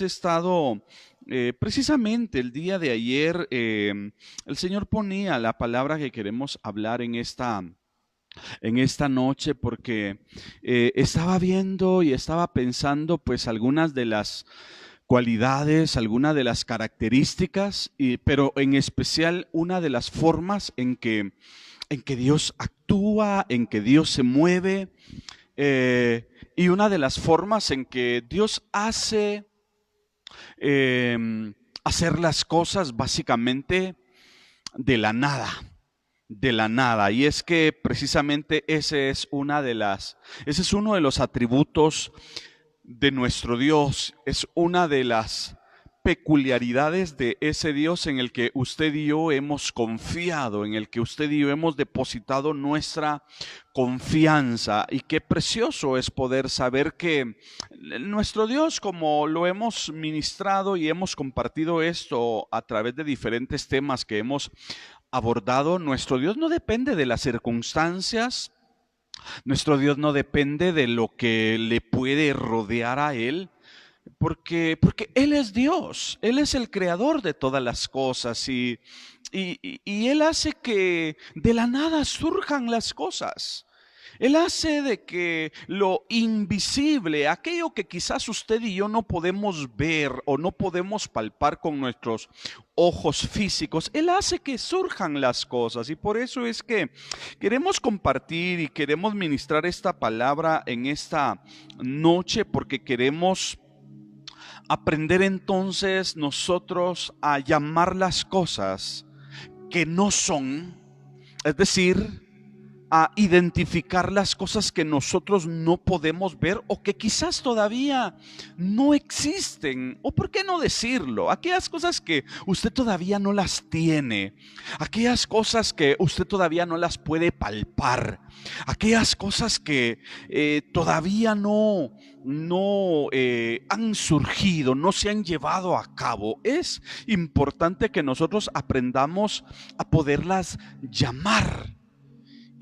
estado, precisamente el día de ayer, el Señor ponía la palabra que queremos hablar en esta noche, porque estaba viendo y estaba pensando pues algunas de las cualidades, algunas de las características, pero en especial una de las formas en que Dios actúa, en que Dios se mueve, y una de las formas en que Dios hace hacer las cosas básicamente de la nada, de la nada. Y es que precisamente ese es uno de los atributos de nuestro Dios, es una de las peculiaridades de ese Dios en el que usted y yo hemos confiado, en el que usted y yo hemos depositado nuestra confianza. Y qué precioso es poder saber que nuestro Dios, como lo hemos ministrado y hemos compartido esto a través de diferentes temas que hemos abordado, nuestro Dios no depende de las circunstancias, nuestro Dios no depende de lo que le puede rodear a Él, porque Él es Dios, Él es el creador de todas las cosas y Él hace que de la nada surjan las cosas. Él hace de que lo invisible, aquello que quizás usted y yo no podemos ver o no podemos palpar con nuestros ojos físicos, Él hace que surjan las cosas. Y por eso es que queremos compartir y queremos ministrar esta palabra en esta noche, porque queremos aprender entonces nosotros a llamar las cosas que no son, es decir, a identificar las cosas que nosotros no podemos ver o que quizás todavía no existen. O por qué no decirlo, aquellas cosas que usted todavía no las tiene, aquellas cosas que usted todavía no las puede palpar, aquellas cosas que todavía no han surgido, no se han llevado a cabo. Es importante que nosotros aprendamos a poderlas llamar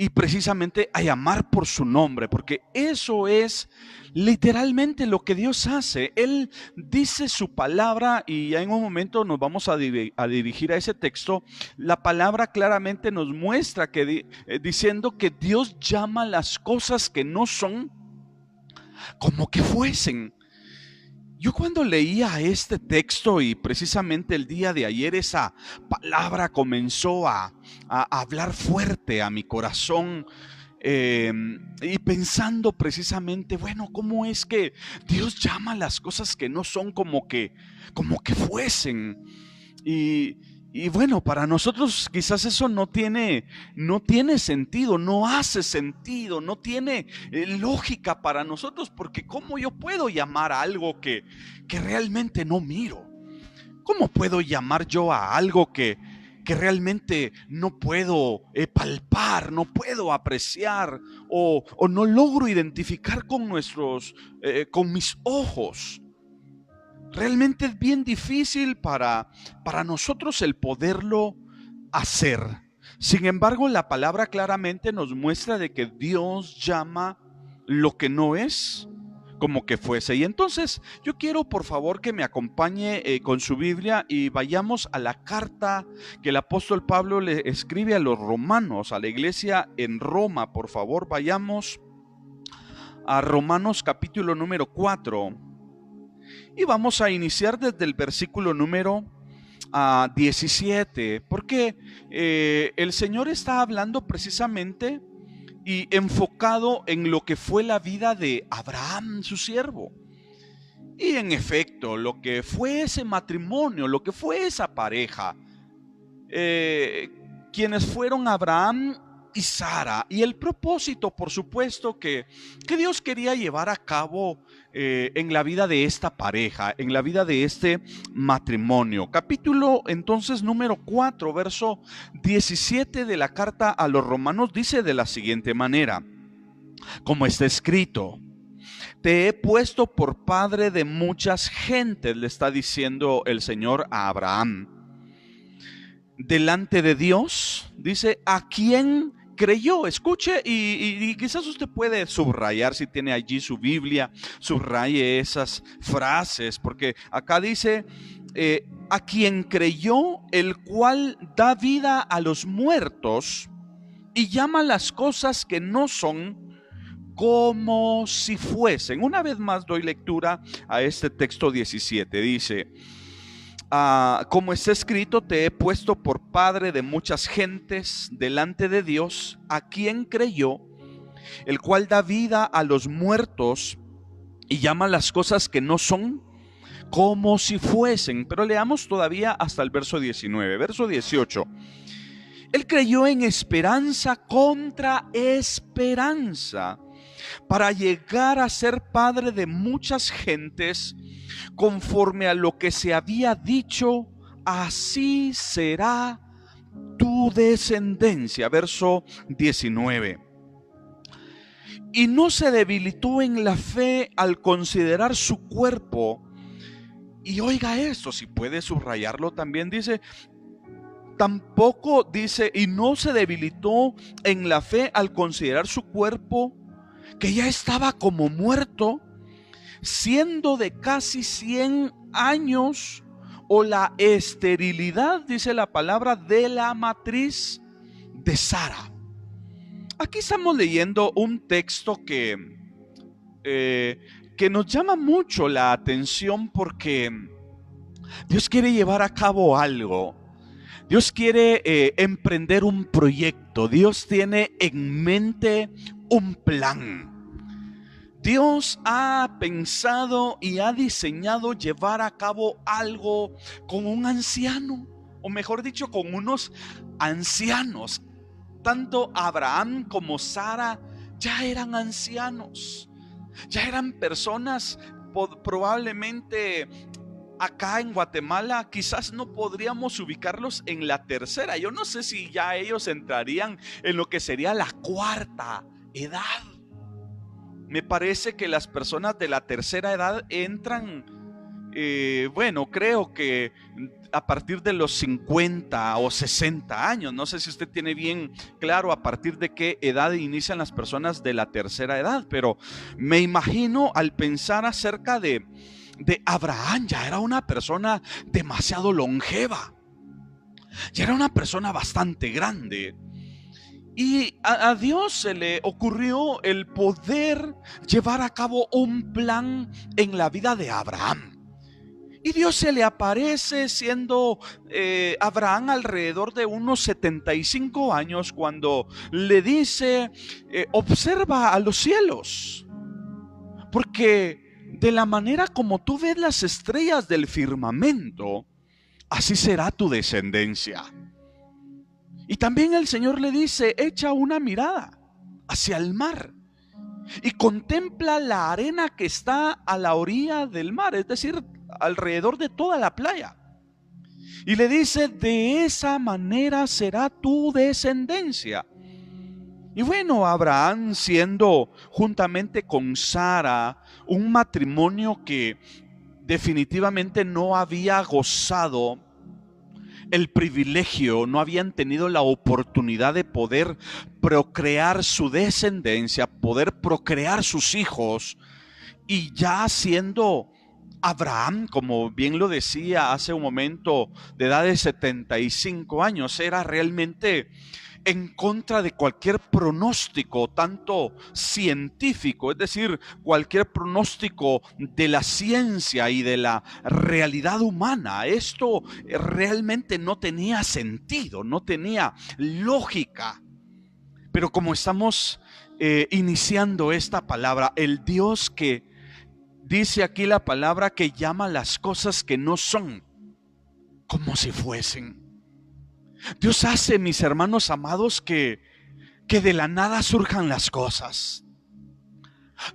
y precisamente a llamar por su nombre, porque eso es literalmente lo que Dios hace. Él dice su palabra y ya en un momento nos vamos a dirigir a ese texto. La palabra claramente nos muestra que diciendo que Dios llama las cosas que no son como que fuesen. Yo cuando leía este texto y precisamente el día de ayer esa palabra comenzó a hablar fuerte a mi corazón, y pensando precisamente, bueno, ¿cómo es que Dios llama las cosas que no son como que fuesen? Y, y bueno, para nosotros quizás eso no tiene sentido, no hace sentido, no tiene lógica para nosotros, porque ¿cómo yo puedo llamar a algo que realmente no miro? ¿Cómo puedo llamar yo a algo que realmente no puedo palpar, no puedo apreciar o no logro identificar con mis ojos? Realmente es bien difícil para nosotros el poderlo hacer. Sin embargo, la palabra claramente nos muestra de que Dios llama lo que no es como que fuese. Y entonces yo quiero por favor que me acompañe con su Biblia y vayamos a la carta que el apóstol Pablo le escribe a los romanos, a la iglesia en Roma. Por favor, vayamos a Romanos capítulo número 4. Y vamos a iniciar desde el versículo número 17, porque el Señor está hablando precisamente y enfocado en lo que fue la vida de Abraham, su siervo. Y en efecto, lo que fue ese matrimonio, lo que fue esa pareja, eh, quienes fueron Abraham y Sara, y el propósito, por supuesto, que Dios quería llevar a cabo en la vida de esta pareja, en la vida de este matrimonio. Capítulo entonces número 4, verso 17 de la carta a los romanos dice de la siguiente manera, como está escrito: te he puesto por padre de muchas gentes, le está diciendo el Señor a Abraham. Delante de Dios, dice, a quien creyó, escuche, y quizás usted puede subrayar si tiene allí su Biblia, subraye esas frases, porque acá dice, a quien creyó, el cual da vida a los muertos y llama las cosas que no son como si fuesen. Una vez más doy lectura a este texto 17. Dice, como está escrito, te he puesto por padre de muchas gentes delante de Dios, a quien creyó, el cual da vida a los muertos y llama las cosas que no son como si fuesen. Pero leamos todavía hasta el verso 19. Verso 18. Él creyó en esperanza contra esperanza, para llegar a ser padre de muchas gentes, conforme a lo que se había dicho, así será tu descendencia. Verso 19. Y no se debilitó en la fe al considerar su cuerpo. Y oiga esto, si puede subrayarlo también, dice, tampoco dice, y no se debilitó en la fe al considerar su cuerpo, que ya estaba como muerto, siendo de casi 100 años, o la esterilidad, dice la palabra, de la matriz de Sara. Aquí estamos leyendo un texto que nos llama mucho la atención, porque Dios quiere llevar a cabo algo. Dios quiere emprender un proyecto. Dios tiene en mente un plan. Dios ha pensado y ha diseñado llevar a cabo algo con un anciano, o mejor dicho, con unos ancianos. Tanto Abraham como Sara ya eran ancianos, ya eran personas probablemente. Acá en Guatemala quizás no podríamos ubicarlos en la tercera. Yo no sé si ya ellos entrarían en lo que sería la cuarta edad. Me parece que las personas de la tercera edad entran, creo que a partir de los 50 o 60 años. No sé si usted tiene bien claro a partir de qué edad inician las personas de la tercera edad, pero me imagino al pensar acerca de Abraham, ya era una persona demasiado longeva, ya era una persona bastante grande, y a Dios se le ocurrió el poder llevar a cabo un plan en la vida de Abraham. Y Dios se le aparece siendo Abraham alrededor de unos 75 años, cuando le dice, observa a los cielos, porque de la manera como tú ves las estrellas del firmamento, así será tu descendencia. Y también el Señor le dice, echa una mirada hacia el mar y contempla la arena que está a la orilla del mar, es decir, alrededor de toda la playa. Y le dice, de esa manera será tu descendencia. Y bueno, Abraham, siendo juntamente con Sara un matrimonio que definitivamente no había gozado el privilegio, no habían tenido la oportunidad de poder procrear su descendencia, poder procrear sus hijos, y ya siendo Abraham, como bien lo decía hace un momento, de edad de 75 años, era realmente en contra de cualquier pronóstico, tanto científico, es decir, cualquier pronóstico de la ciencia y de la realidad humana. Esto realmente no tenía sentido, no tenía lógica. Pero como estamos iniciando esta palabra, el Dios que dice aquí la palabra, que llama las cosas que no son como si fuesen. Dios hace, mis hermanos amados, que de la nada surjan las cosas.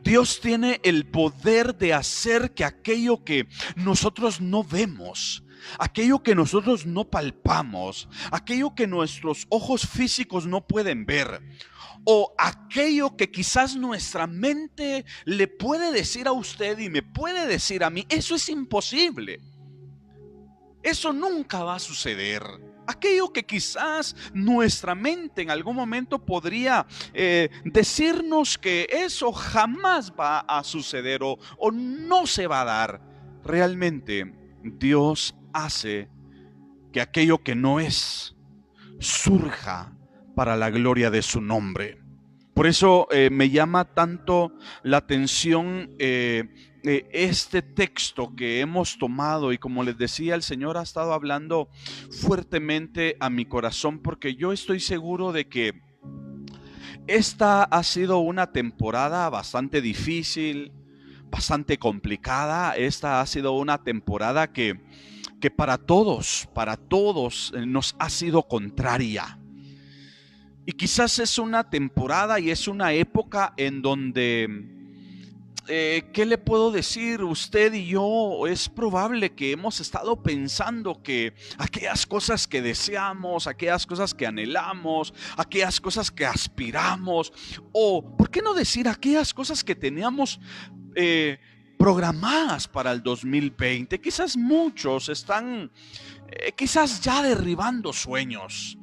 Dios tiene el poder de hacer que aquello que nosotros no vemos, aquello que nosotros no palpamos, aquello que nuestros ojos físicos no pueden ver, o aquello que quizás nuestra mente le puede decir a usted y me puede decir a mí, eso es imposible, eso nunca va a suceder. Aquello que quizás nuestra mente en algún momento podría decirnos que eso jamás va a suceder o no se va a dar. Realmente Dios hace que aquello que no es surja para la gloria de su nombre. Por eso me llama tanto la atención este texto que hemos tomado, y como les decía, el Señor ha estado hablando fuertemente a mi corazón, porque yo estoy seguro de que esta ha sido una temporada bastante difícil, bastante complicada. Esta ha sido una temporada que para todos nos ha sido contraria. Y quizás es una temporada y es una época en donde, ¿qué le puedo decir? Usted y yo, es probable que hemos estado pensando que aquellas cosas que deseamos, aquellas cosas que anhelamos, aquellas cosas que aspiramos, o ¿por qué no decir aquellas cosas que teníamos programadas para el 2020? Quizás muchos están quizás ya derribando sueños.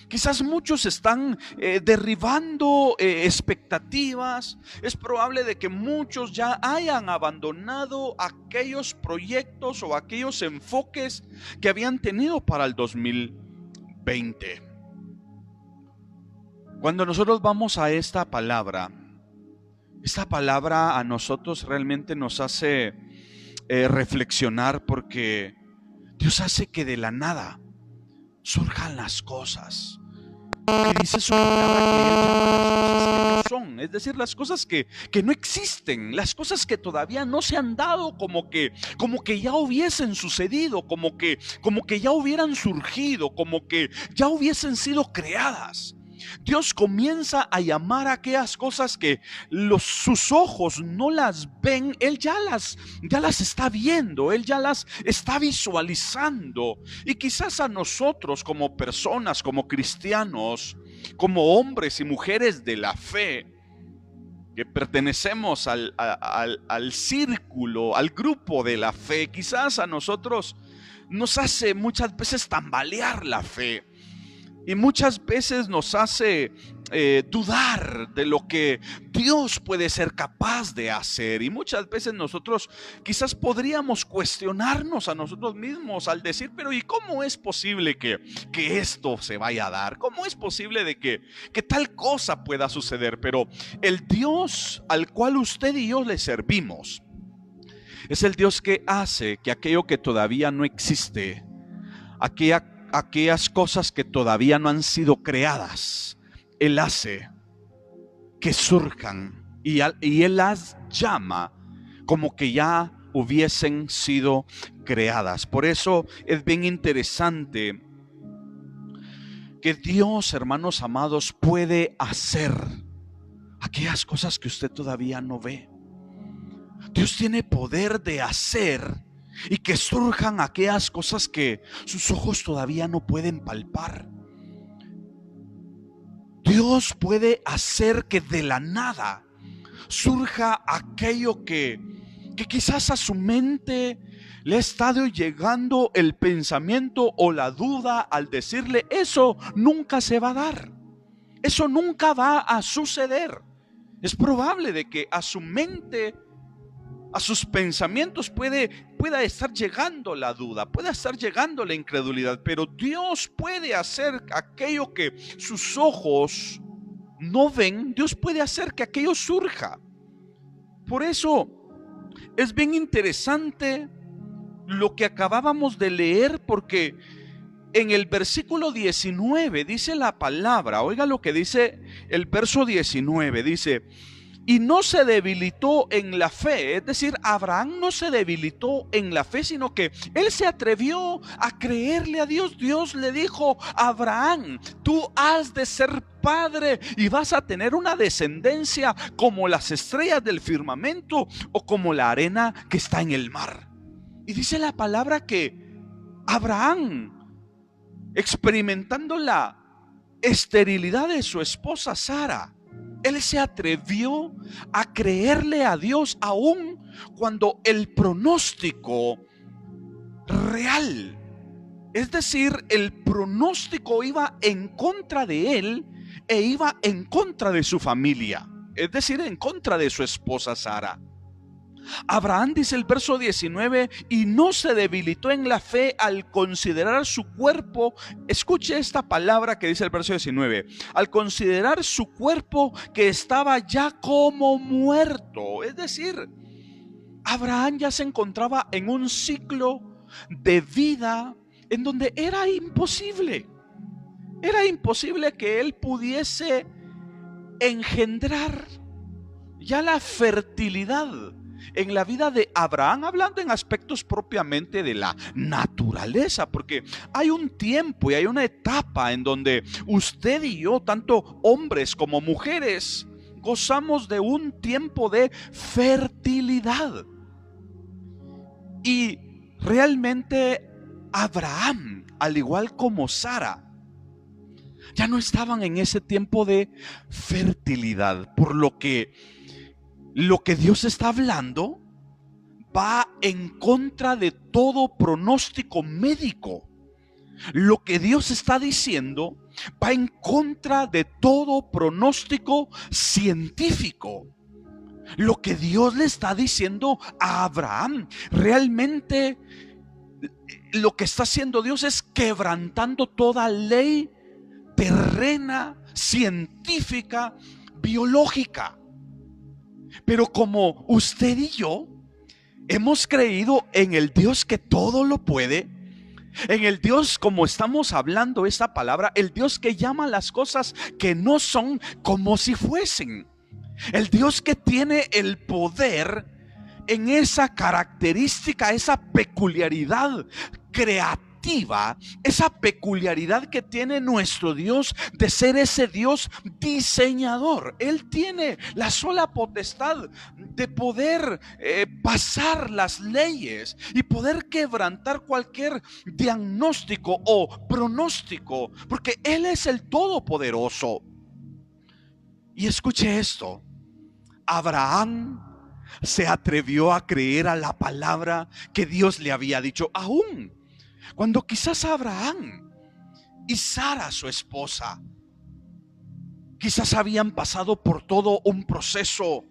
Quizás muchos están derribando expectativas. Es probable de que muchos ya hayan abandonado aquellos proyectos o aquellos enfoques que habían tenido para el 2020. Cuando nosotros vamos a esta palabra a nosotros realmente nos hace reflexionar, porque Dios hace que de la nada surjan las cosas. Y dice su palabra que Él llama las cosas que no son, es decir, las cosas que no existen, las cosas que todavía no se han dado, como que ya hubiesen sucedido, como que ya hubieran surgido, como que ya hubiesen sido creadas. Dios comienza a llamar a aquellas cosas que sus ojos no las ven. Él ya las está viendo, Él ya las está visualizando. Y quizás a nosotros como personas, como cristianos, como hombres y mujeres de la fe, que pertenecemos al círculo, al grupo de la fe, quizás a nosotros nos hace muchas veces tambalear la fe. Y muchas veces nos hace dudar de lo que Dios puede ser capaz de hacer. Y muchas veces nosotros quizás podríamos cuestionarnos a nosotros mismos al decir, pero ¿y cómo es posible que esto se vaya a dar? ¿Cómo es posible de que tal cosa pueda suceder? Pero el Dios al cual usted y yo le servimos es el Dios que hace que aquello que todavía no existe, aquellas cosas que todavía no han sido creadas, Él hace que surjan y Él las llama como que ya hubiesen sido creadas. Por eso es bien interesante que Dios, hermanos amados, puede hacer aquellas cosas que usted todavía no ve. Dios tiene poder de hacer y que surjan aquellas cosas que sus ojos todavía no pueden palpar. Dios puede hacer que de la nada surja aquello que quizás a su mente le ha estado llegando el pensamiento o la duda al decirle, eso nunca se va a dar, eso nunca va a suceder. Es probable de que a su mente, a sus pensamientos pueda estar llegando la duda, pueda estar llegando la incredulidad, pero Dios puede hacer aquello que sus ojos no ven. Dios puede hacer que aquello surja. Por eso es bien interesante lo que acabábamos de leer, porque en el versículo 19 dice la palabra, oiga lo que dice el verso 19, dice: y no se debilitó en la fe. Es decir, Abraham no se debilitó en la fe, sino que él se atrevió a creerle a Dios. Dios le dijo: Abraham, tú has de ser padre y vas a tener una descendencia como las estrellas del firmamento o como la arena que está en el mar. Y dice la palabra que Abraham, experimentando la esterilidad de su esposa Sara, él se atrevió a creerle a Dios aún cuando el pronóstico real Es decir, el pronóstico iba en contra de él e iba en contra de su familia, es decir, en contra de su esposa Sara. Abraham, dice el verso 19, y no se debilitó en la fe al considerar su cuerpo. Escuche esta palabra que dice el verso 19: al considerar su cuerpo que estaba ya como muerto. Es decir, Abraham ya se encontraba en un ciclo de vida en donde era imposible que él pudiese engendrar ya la fertilidad en la vida de Abraham, hablando en aspectos propiamente de la naturaleza, porque hay un tiempo y hay una etapa en donde usted y yo, tanto hombres como mujeres, gozamos de un tiempo de fertilidad. Y realmente Abraham, al igual como Sara, ya no estaban en ese tiempo de fertilidad, por lo que Dios está hablando va en contra de todo pronóstico médico. Lo que Dios está diciendo va en contra de todo pronóstico científico. Lo que Dios le está diciendo a Abraham, realmente lo que está haciendo Dios es quebrantando toda ley terrena, científica, biológica. Pero como usted y yo hemos creído en el Dios que todo lo puede, en el Dios, como estamos hablando esta palabra, el Dios que llama las cosas que no son como si fuesen, el Dios que tiene el poder en esa característica, esa peculiaridad creativa, esa peculiaridad que tiene nuestro Dios de ser ese Dios diseñador. Él tiene la sola potestad de poder pasar las leyes y poder quebrantar cualquier diagnóstico o pronóstico, porque Él es el todopoderoso. Y escuche esto: Abraham se atrevió a creer a la palabra que Dios le había dicho, aún cuando quizás Abraham y Sara, su esposa, quizás habían pasado por todo un proceso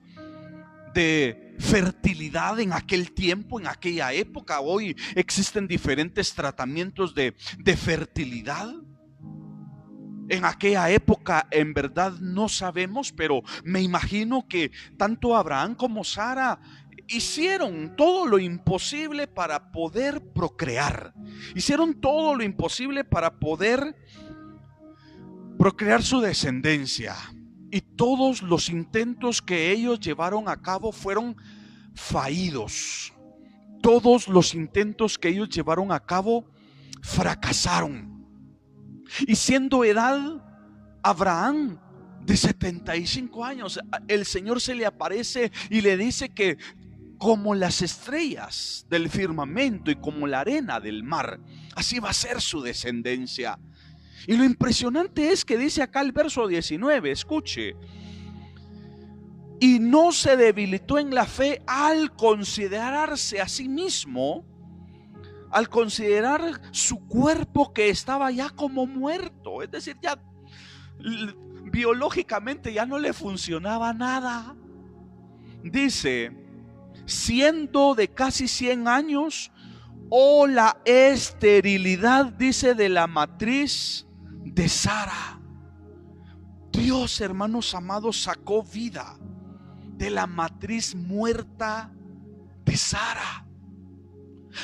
de fertilidad en aquel tiempo, en aquella época. Hoy existen diferentes tratamientos de fertilidad. En aquella época en verdad no sabemos, pero me imagino que tanto Abraham como Sara hicieron todo lo imposible para poder procrear. Hicieron todo lo imposible para poder procrear su descendencia. Y todos los intentos que ellos llevaron a cabo fueron fallidos. Todos los intentos que ellos llevaron a cabo fracasaron. Y siendo edad Abraham de 75 años, el Señor se le aparece y le dice que como las estrellas del firmamento y como la arena del mar, así va a ser su descendencia. Y lo impresionante es que dice acá el verso 19, escuche: y no se debilitó en la fe al considerarse a sí mismo, al considerar su cuerpo que estaba ya como muerto, es decir, ya biológicamente ya no le funcionaba nada. Dice, siendo de casi 100 años, o la esterilidad, dice, de la matriz de Sara. Dios, hermanos amados, sacó vida de la matriz muerta de Sara.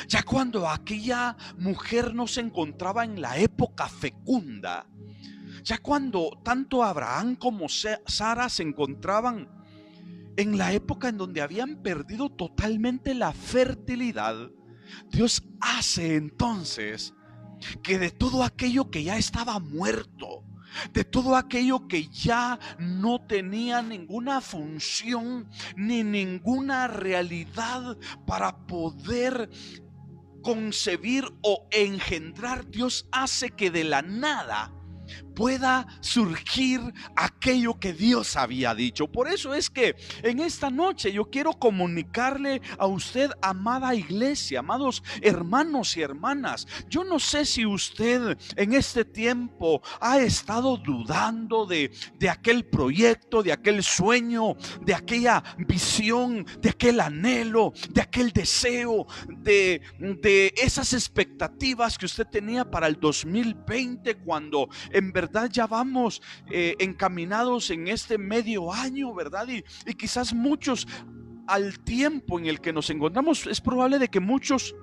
Ya cuando aquella mujer no se encontraba en la época fecunda, ya cuando tanto Abraham como Sara se encontraban en la época en donde habían perdido totalmente la fertilidad, Dios hace entonces que de todo aquello que ya estaba muerto, de todo aquello que ya no tenía ninguna función ni ninguna realidad para poder concebir o engendrar, Dios hace que de la nada pueda surgir aquello que Dios había dicho. Por eso es que en esta noche yo quiero comunicarle a usted, amada iglesia, amados hermanos y hermanas, yo no sé si usted en este tiempo ha estado dudando de aquel proyecto, de aquel sueño, de aquella visión, de aquel anhelo, de aquel deseo, de esas expectativas que usted tenía para el 2020, cuando en verdad ya vamos encaminados en este medio año, ¿verdad? Y quizás muchos, al tiempo en el que nos encontramos, es probable de que muchos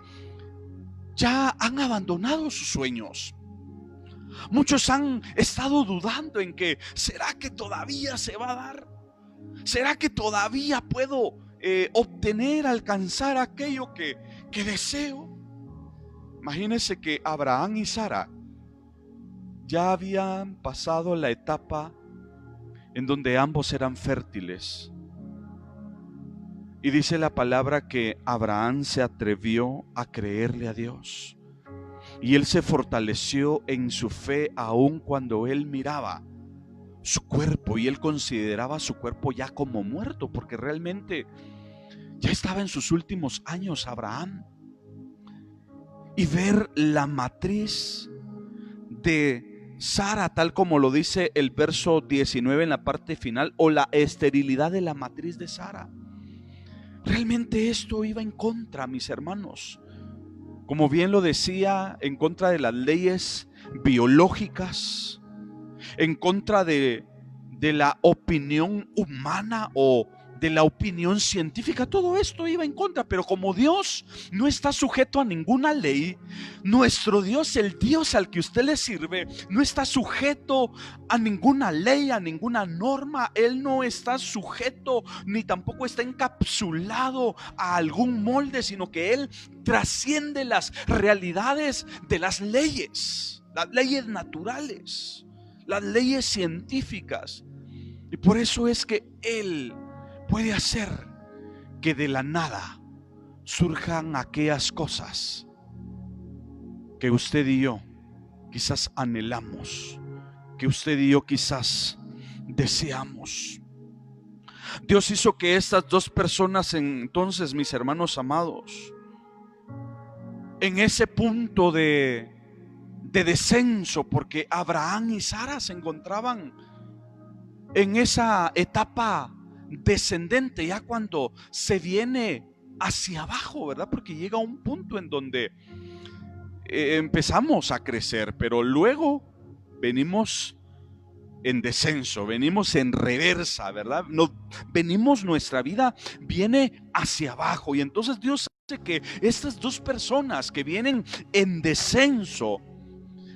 ya han abandonado sus sueños. Muchos han estado dudando en que ¿será que todavía se va a dar? ¿Será que todavía puedo obtener, alcanzar aquello que deseo? Imagínense que Abraham y Sara ya habían pasado la etapa en donde ambos eran fértiles. Y dice la palabra que Abraham se atrevió a creerle a Dios. Y él se fortaleció en su fe aun cuando él miraba su cuerpo y él consideraba su cuerpo ya como muerto, porque realmente ya estaba en sus últimos años Abraham. Y ver la matriz de Sara, tal como lo dice el verso 19 en la parte final, o la esterilidad de la matriz de Sara. Realmente esto iba en contra, mis hermanos, como bien lo decía, en contra de las leyes biológicas, en contra de la opinión humana o de la opinión científica. Todo esto iba en contra, pero como Dios no está sujeto a ninguna ley, nuestro Dios, el Dios al que usted le sirve, no está sujeto a ninguna ley, a ninguna norma. Él no está sujeto ni tampoco está encapsulado a algún molde, sino que Él trasciende las realidades de las leyes naturales, las leyes científicas. Y por eso es que Él puede hacer que de la nada surjan aquellas cosas que usted y yo quizás anhelamos, que usted y yo quizás deseamos. Dios hizo que estas dos personas, entonces, mis hermanos amados, en ese punto de descenso, porque Abraham y Sara se encontraban en esa etapa descendente, ya cuando se viene hacia abajo, ¿verdad? Porque llega un punto en donde empezamos a crecer, pero luego venimos en descenso, venimos en reversa, ¿verdad? Nuestra vida viene hacia abajo, y entonces Dios hace que estas dos personas que vienen en descenso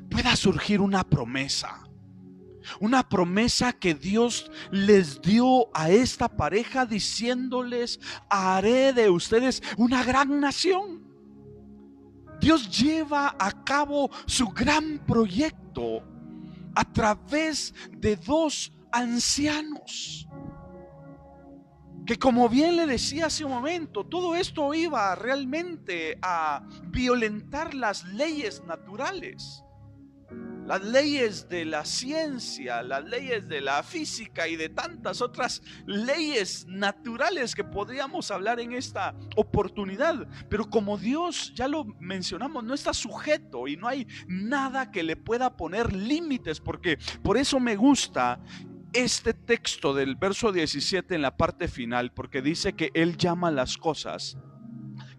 pueda surgir una promesa. Una promesa que Dios les dio a esta pareja, diciéndoles: haré de ustedes una gran nación. Dios lleva a cabo su gran proyecto a través de dos ancianos, que, como bien le decía hace un momento, todo esto iba realmente a violentar las leyes naturales, las leyes de la ciencia, las leyes de la física y de tantas otras leyes naturales que podríamos hablar en esta oportunidad. Pero como Dios, ya lo mencionamos, no está sujeto y no hay nada que le pueda poner límites, porque por eso me gusta este texto del verso 17 en la parte final, porque dice que Él llama las cosas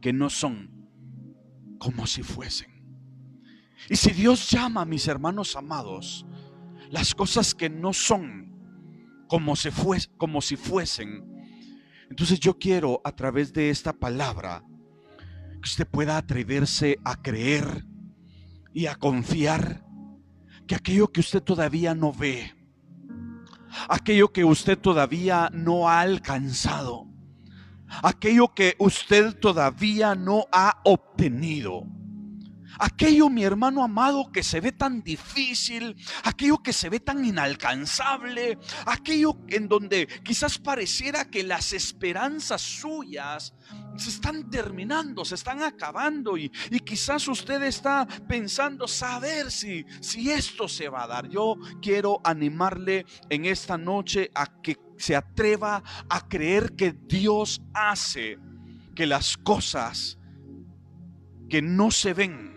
que no son como si fuesen. Y si Dios llama, mis hermanos amados, las cosas que no son como si fuesen, entonces yo quiero, a través de esta palabra, que usted pueda atreverse a creer y a confiar que aquello que usted todavía no ve, aquello que usted todavía no ha alcanzado, aquello que usted todavía no ha obtenido, Aquello, mi hermano amado, que se ve tan difícil, aquello que se ve tan inalcanzable, aquello en donde quizás pareciera que las esperanzas suyas se están terminando, se están acabando, y quizás usted está pensando saber si esto se va a dar. Yo quiero animarle en esta noche a que se atreva a creer que Dios hace que las cosas que no se ven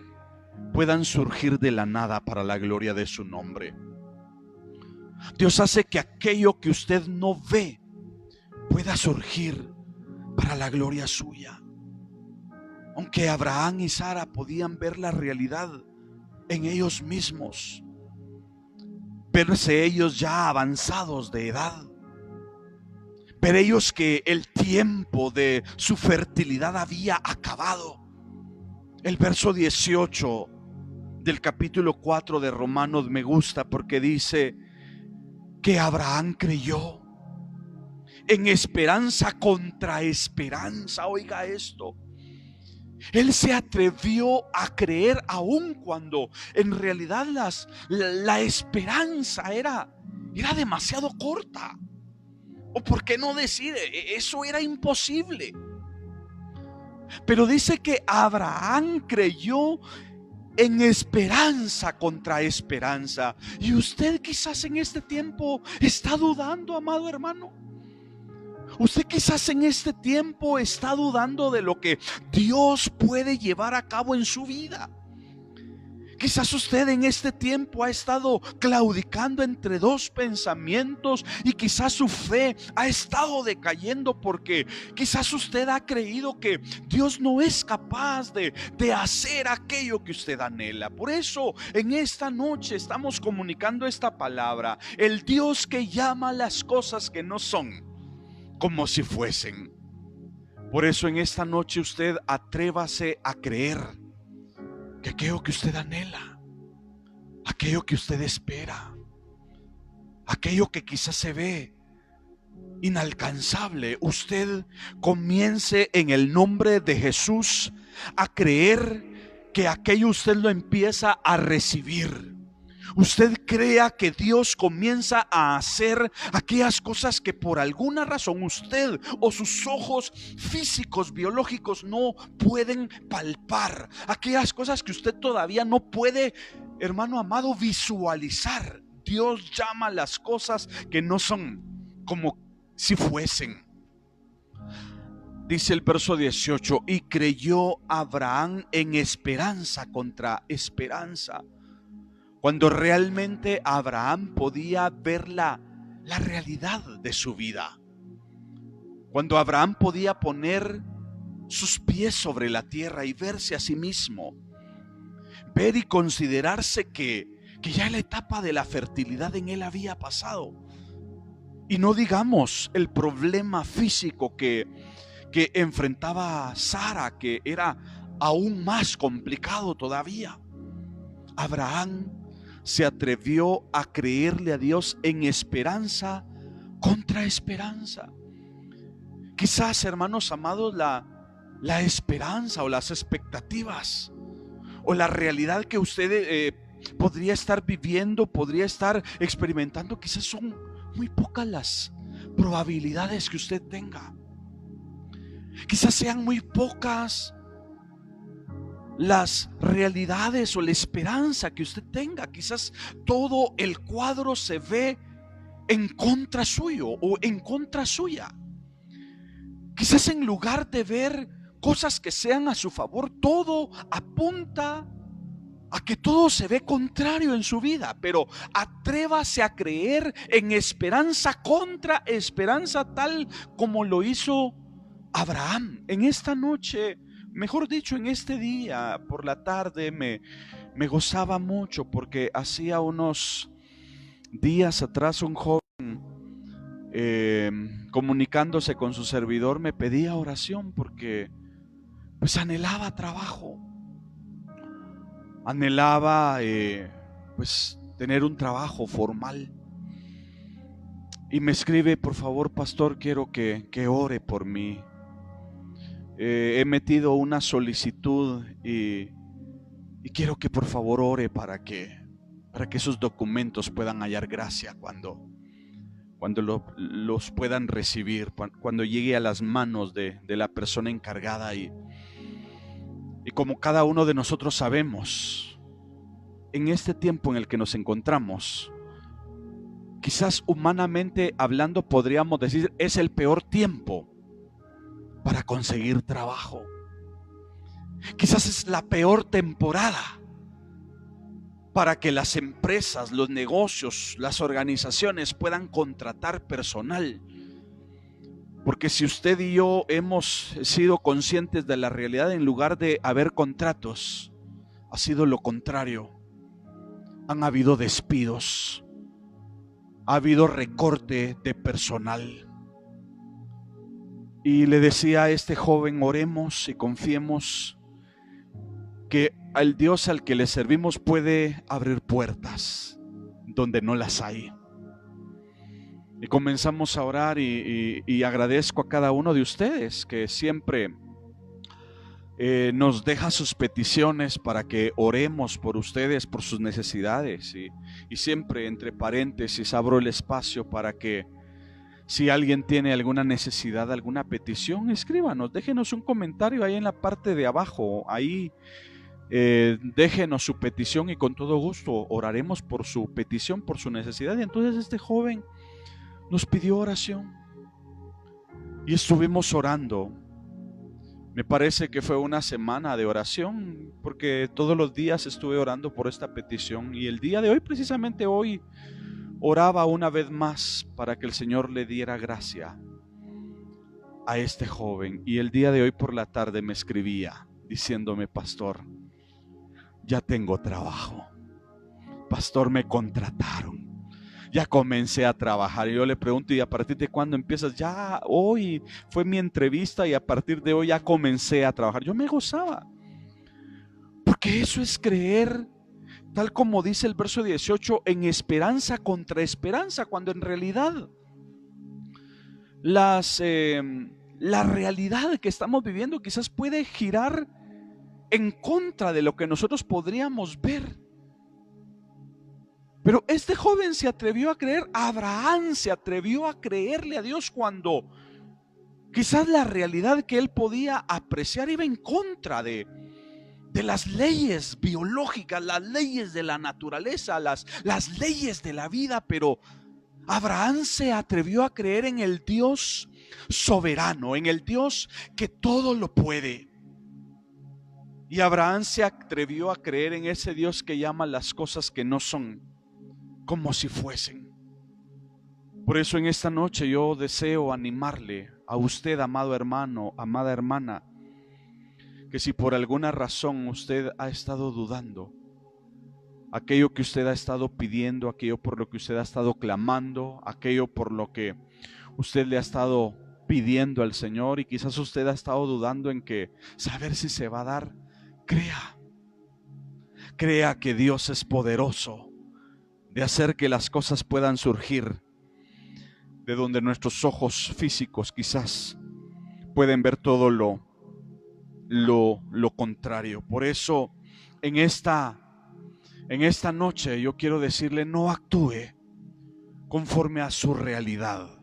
puedan surgir de la nada para la gloria de su nombre. Dios hace que aquello que usted no ve pueda surgir para la gloria suya. Aunque Abraham y Sara podían ver la realidad en ellos mismos, verse ellos ya avanzados de edad, ver ellos que el tiempo de su fertilidad había acabado. El verso 18 del capítulo 4 de Romanos me gusta porque dice que Abraham creyó en esperanza contra esperanza. Oiga esto. Él se atrevió a creer aun cuando en realidad la esperanza era demasiado corta. O por qué no decir, eso era imposible. Pero dice que Abraham creyó en esperanza contra esperanza. Y usted quizás en este tiempo está dudando, amado hermano. Usted quizás en este tiempo está dudando de lo que Dios puede llevar a cabo en su vida. Quizás usted en este tiempo ha estado claudicando entre dos pensamientos y quizás su fe ha estado decayendo porque quizás usted ha creído que Dios no es capaz de hacer aquello que usted anhela. Por eso en esta noche estamos comunicando esta palabra: el Dios que llama las cosas que no son como si fuesen. Por eso en esta noche usted atrévase a creer que aquello que usted anhela, aquello que usted espera, aquello que quizás se ve inalcanzable, usted comience en el nombre de Jesús a creer que aquello usted lo empieza a recibir. Usted crea que Dios comienza a hacer aquellas cosas que por alguna razón usted o sus ojos físicos, biológicos no pueden palpar. Aquellas cosas que usted todavía no puede, hermano amado, visualizar. Dios llama las cosas que no son como si fuesen. Dice el verso 18: y creyó Abraham en esperanza contra esperanza. Cuando realmente Abraham podía ver la realidad de su vida. Cuando Abraham podía poner sus pies sobre la tierra y verse a sí mismo. Ver y considerarse que ya la etapa de la fertilidad en él había pasado. Y no digamos el problema físico que enfrentaba Sara, que era aún más complicado todavía. Abraham se atrevió a creerle a Dios en esperanza contra esperanza. Quizás, hermanos amados, la esperanza o las expectativas o la realidad que usted podría estar viviendo, podría estar experimentando, quizás son muy pocas las probabilidades que usted tenga. Quizás sean muy pocas las realidades o la esperanza que usted tenga. Quizás todo el cuadro se ve en contra suyo o en contra suya. Quizás en lugar de ver cosas que sean a su favor, todo apunta a que todo se ve contrario en su vida. Pero atrévase a creer en esperanza contra esperanza, tal como lo hizo Abraham. En esta noche, mejor dicho, en este día por la tarde me gozaba mucho porque hacía unos días atrás un joven comunicándose con su servidor me pedía oración porque pues anhelaba trabajo, anhelaba pues tener un trabajo formal, y me escribe: por favor, pastor, quiero que ore por mí. He metido una solicitud y Y quiero que por favor ore para que esos documentos puedan hallar gracia cuando los puedan recibir, cuando llegue a las manos de la persona encargada. Y como cada uno de nosotros sabemos, en este tiempo en el que nos encontramos, quizás humanamente hablando podríamos decir es el peor tiempo para conseguir trabajo. Quizás es la peor temporada para que las empresas, los negocios, las organizaciones puedan contratar personal. Porque si usted y yo hemos sido conscientes de la realidad, en lugar de haber contratos, ha sido lo contrario. Han habido despidos, ha habido recorte de personal. Y le decía a este joven, oremos y confiemos que el Dios al que le servimos puede abrir puertas donde no las hay. Y comenzamos a orar y agradezco a cada uno de ustedes que siempre nos deja sus peticiones para que oremos por ustedes, por sus necesidades. Y siempre entre paréntesis abro el espacio para que si alguien tiene alguna necesidad, alguna petición, escríbanos, déjenos un comentario ahí en la parte de abajo, ahí déjenos su petición y con todo gusto oraremos por su petición, por su necesidad. Y entonces este joven nos pidió oración y estuvimos orando. Me parece que fue una semana de oración, porque todos los días estuve orando por esta petición, y el día de hoy, precisamente hoy, oraba una vez más para que el Señor le diera gracia a este joven. Y el día de hoy por la tarde me escribía diciéndome: pastor, ya tengo trabajo. Pastor, me contrataron. Ya comencé a trabajar. Y yo le pregunto: ¿y a partir de cuándo empiezas? Ya hoy fue mi entrevista y a partir de hoy ya comencé a trabajar. Yo me gozaba, porque eso es creer, tal como dice el verso 18, en esperanza contra esperanza, cuando en realidad la realidad que estamos viviendo quizás puede girar en contra de lo que nosotros podríamos ver. Pero este joven se atrevió a creer, Abraham se atrevió a creerle a Dios cuando quizás la realidad que él podía apreciar iba en contra de las leyes biológicas, las leyes de la naturaleza, las leyes de la vida. Pero Abraham se atrevió a creer en el Dios soberano, en el Dios que todo lo puede. Y Abraham se atrevió a creer en ese Dios que llama las cosas que no son como si fuesen. Por eso en esta noche yo deseo animarle a usted, amado hermano, amada hermana, que si por alguna razón usted ha estado dudando, aquello que usted ha estado pidiendo, aquello por lo que usted ha estado clamando, aquello por lo que usted le ha estado pidiendo al Señor, y quizás usted ha estado dudando en que saber si se va a dar, crea que Dios es poderoso de hacer que las cosas puedan surgir de donde nuestros ojos físicos quizás pueden ver todo lo contrario. Por eso en esta noche yo quiero decirle: no actúe conforme a su realidad,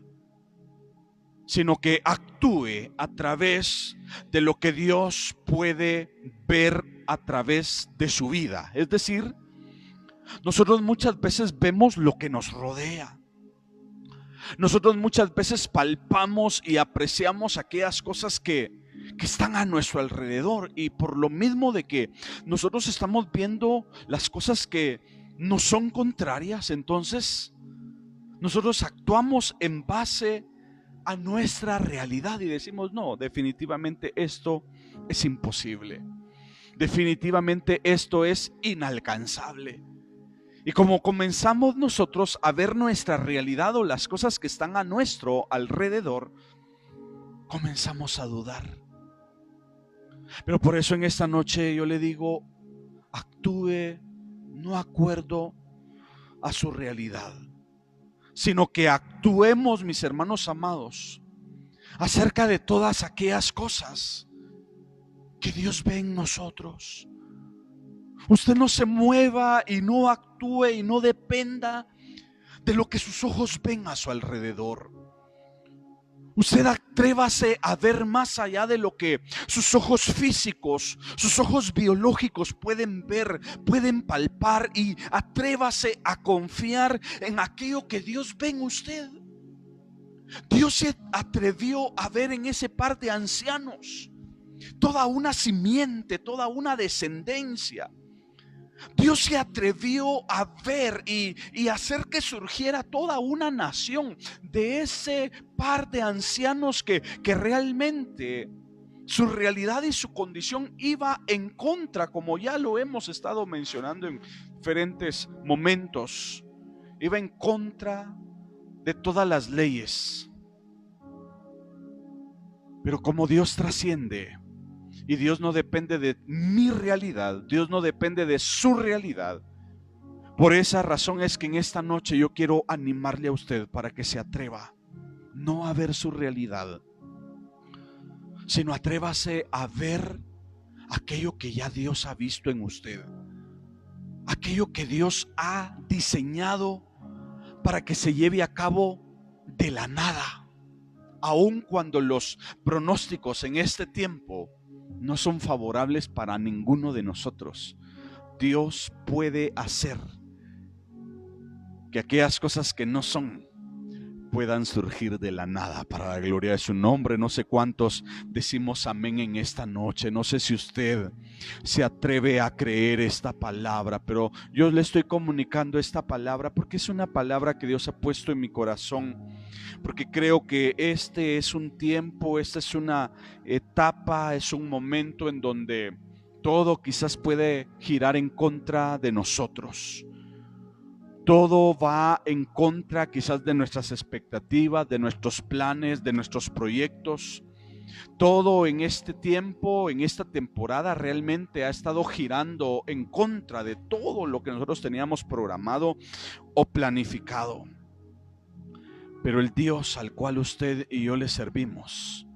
sino que actúe a través de lo que Dios puede ver a través de su vida. Es decir, nosotros muchas veces vemos lo que nos rodea. Nosotros muchas veces palpamos y apreciamos aquellas cosas que están a nuestro alrededor, y por lo mismo de que nosotros estamos viendo las cosas que nos son contrarias, entonces nosotros actuamos en base a nuestra realidad y decimos: no, definitivamente esto es imposible, definitivamente esto es inalcanzable. Y como comenzamos nosotros a ver nuestra realidad o las cosas que están a nuestro alrededor, comenzamos a dudar. Pero por eso en esta noche yo le digo: actúe no acuerdo a su realidad, sino que actuemos, mis hermanos amados, acerca de todas aquellas cosas que Dios ve en nosotros. Usted no se mueva y no actúe y no dependa de lo que sus ojos ven a su alrededor. Usted atrévase a ver más allá de lo que sus ojos físicos, sus ojos biológicos pueden ver, pueden palpar, y atrévase a confiar en aquello que Dios ve en usted. Dios se atrevió a ver en ese par de ancianos toda una simiente, toda una descendencia. Dios se atrevió a ver y hacer que surgiera toda una nación de ese par de ancianos que realmente su realidad y su condición iba en contra, como ya lo hemos estado mencionando en diferentes momentos, iba en contra de todas las leyes. Pero como Dios trasciende, y Dios no depende de mi realidad, Dios no depende de su realidad. Por esa razón es que en esta noche yo quiero animarle a usted para que se atreva no a ver su realidad, sino atrévase a ver aquello que ya Dios ha visto en usted, aquello que Dios ha diseñado para que se lleve a cabo de la nada, aun cuando los pronósticos en este tiempo no son favorables para ninguno de nosotros. Dios puede hacer que aquellas cosas que no son puedan surgir de la nada para la gloria de su nombre. No sé cuántos decimos amén en esta noche. No sé si usted se atreve a creer esta palabra, pero yo le estoy comunicando esta palabra porque es una palabra que Dios ha puesto en mi corazón, porque creo que este es un tiempo, esta es una etapa, es un momento en donde todo quizás puede girar en contra de nosotros. Todo va en contra quizás de nuestras expectativas, de nuestros planes, de nuestros proyectos. Todo en este tiempo, en esta temporada, realmente ha estado girando en contra de todo lo que nosotros teníamos programado o planificado. Pero el Dios al cual usted y yo le servimos,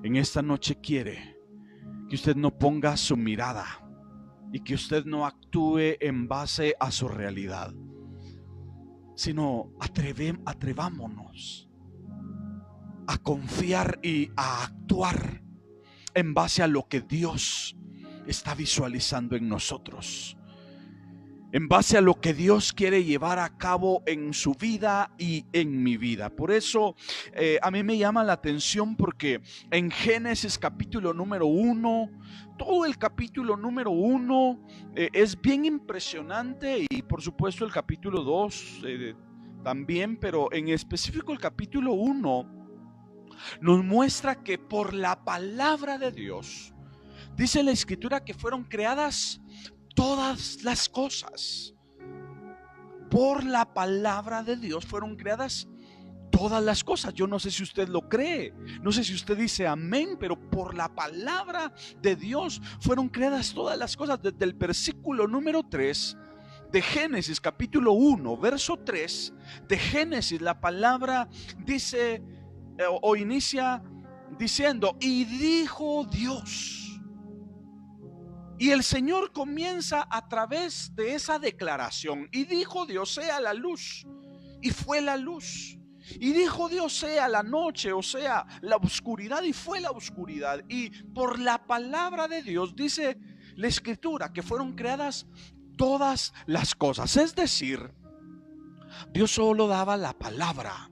en esta noche quiere que usted no ponga su mirada y que usted no actúe en base a su realidad, sino atrevámonos a confiar y a actuar en base a lo que Dios está visualizando en nosotros, en base a lo que Dios quiere llevar a cabo en su vida y en mi vida. Por eso a mí me llama la atención, porque en Génesis capítulo número 1, todo el capítulo número 1 es bien impresionante, y por supuesto el capítulo 2 también, pero en específico el capítulo 1 nos muestra que por la palabra de Dios, dice la escritura, que fueron creadas todas las cosas. Por la palabra de Dios fueron creadas todas las cosas. Yo no sé si usted lo cree, no sé si usted dice amén, pero por la palabra de Dios fueron creadas todas las cosas. Desde el versículo número 3 de Génesis capítulo 1, verso 3 de Génesis, la palabra dice o inicia diciendo: y dijo Dios. Y el Señor comienza a través de esa declaración: y dijo Dios, sea la luz, y fue la luz. Y dijo Dios, sea la noche, o sea la oscuridad, y fue la oscuridad. Y por la palabra de Dios, dice la escritura, que fueron creadas todas las cosas. Es decir, Dios solo daba la palabra,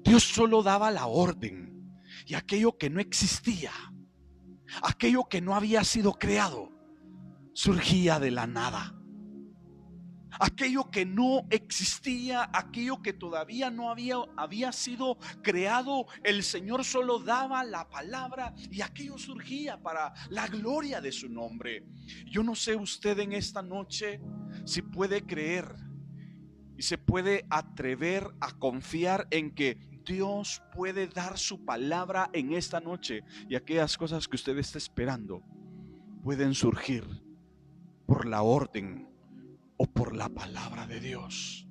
Dios solo daba la orden, y aquello que no existía, aquello que no había sido creado, surgía de la nada. Aquello que no existía, aquello que todavía no había sido creado, el Señor solo daba la palabra y aquello surgía para la gloria de su nombre. Yo no sé usted en esta noche si puede creer y se puede atrever a confiar en que Dios puede dar su palabra en esta noche, y aquellas cosas que usted está esperando pueden surgir por la orden o por la palabra de Dios.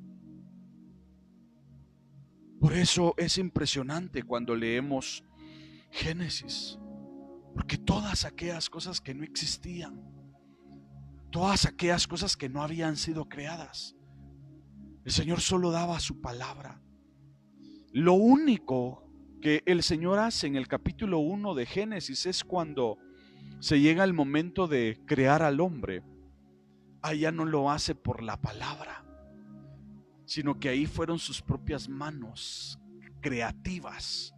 Por eso es impresionante cuando leemos Génesis, porque todas aquellas cosas que no existían, todas aquellas cosas que no habían sido creadas. El Señor solo daba su palabra. Lo único que el Señor hace en el capítulo 1 de Génesis es cuando se llega el momento de crear al hombre. Allá no lo hace por la palabra, sino que ahí fueron sus propias manos creativas,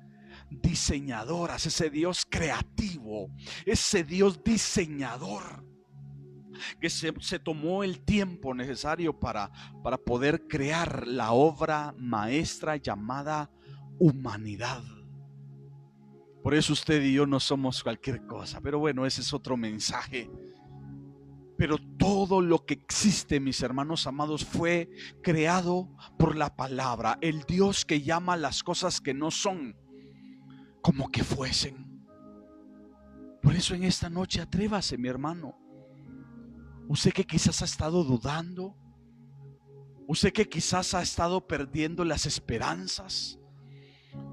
diseñadoras, ese Dios creativo, ese Dios diseñador que se tomó el tiempo necesario para poder crear la obra maestra llamada humanidad. Por eso usted y yo no somos cualquier cosa, pero bueno, ese es otro mensaje. Pero todo lo que existe, mis hermanos amados, fue creado por la palabra. El Dios que llama las cosas que no son como que fuesen. Por eso en esta noche atrévase, mi hermano. Usted que quizás ha estado dudando, usted que quizás ha estado perdiendo las esperanzas,